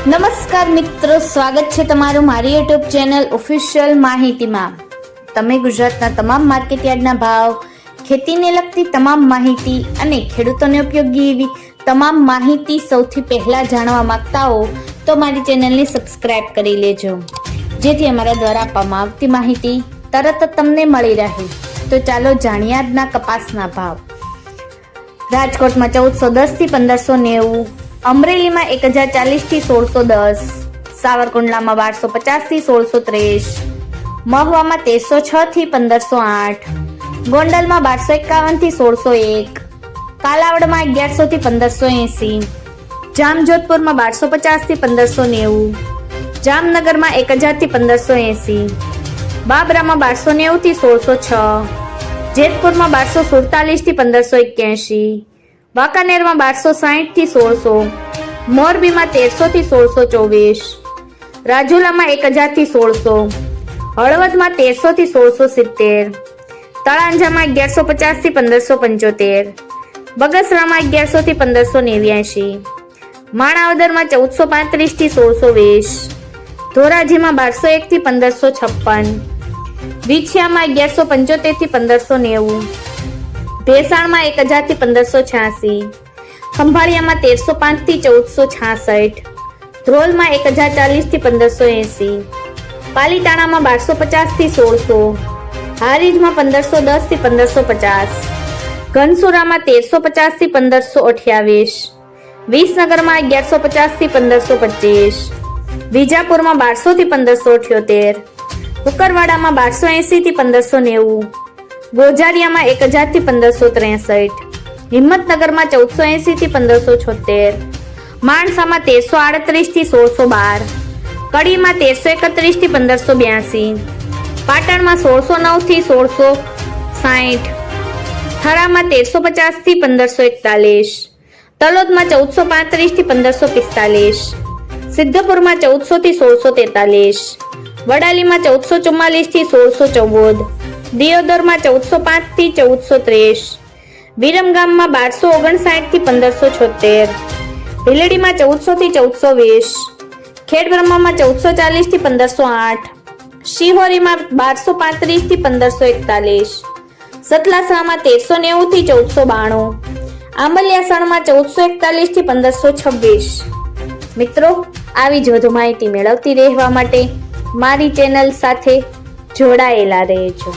નમસ્કાર મિત્રો, સ્વાગત છે તમારું મારી યુટ્યુબ ચેનલ ઓફિશિયલ માહિતીમાં। તમે ગુજરાતના તમામ માર્કેટયાર્ડના ભાવ, ખેતીને લગતી તમામ માહિતી અને ખેડૂતોને ઉપયોગી એવી તમામ માહિતી સૌથી પહેલા જાણવા માંગતા હો તો મારી ચેનલને સબસ્ક્રાઇબ કરી લેજો, જેથી અમારા દ્વારા આપવામાં આવતી માહિતી તરત જ તમને મળી રહે। તો ચાલો જાણીએ આજના કપાસના ભાવ। રાજકોટમાં 1410 થી 1590, અમરેલીમાં 1040 થી 1610, સાવરકુંડલામાં 1250 થી 1630, મહુવામાં 1306 થી 1508, ગોંડલમાં 1251 થી 1601, કાલાવડમાં 1100 થી 1580, જામજોધપુરમાં 1250 થી 1590, જામનગરમાં 1000 થી 1580, બાબરામાં 1290 થી 1606, જેતપુરમાં 1247 થી 1581, વાંકાનેરમાં 1260 થી 1600, મોરબીમાં 1300 થી 1624, રાજુલામાં 1000 થી 1600, હળવદમાં 1300 થી 1670, તળાંજામાં 1150 થી 1575, બગસરામાં 1100 થી 1589, માણાવદરમાં 1435 થી 1620, ધોરાજીમાં 1201 થી 1556, વિછિયામાં 1175 થી 1590, ભેસાણમાં 1000 થી 1586, ખંભાળિયામાં 1305 થી 1466, ધ્રોલમાં 1040 થી 1580, પાલીતાણામાં 1250 થી 1600, હારીજમાં 1510 થી 1550, ઘનસુરામાં 1350 થી 1528, વિસનગરમાં 1150 થી 1525, વિજાપુરમાં 1200 થી 1578, કુકરવાડામાં 1280 થી 1590, ગોઝારિયામાં 1000 થી 1563, હિંમતનગરમાં 1480 થી 1576, માણસામાં 1338 થી 1612, કડીમાં 1331 થી 1582, પાટણમાં 1609 થી 1660, થરામાં 1350 થી 1541, તલોદમાં 1435 થી 1545, સિદ્ધપુરમાં 1400 થી 1643, વડાલીમાં 1444 થી 1614, દિયોદરમાં 1405 થી 1430, વિરમગામમાં 1259 થી 1576, ભીલડીમાં 1400 થી 1420, ખેડબ્રહ્મામાં 1440 થી 1508, શિહોરીમાં 1235 થી 1541, સતલાસણામાં 1390 થી 1492, આંબલિયાસણમાં 1441 થી 1526। મિત્રો, આવી જ વધુ માહિતી મેળવતી રહેવા માટે મારી ચેનલ સાથે જોડાયેલા રહેજો।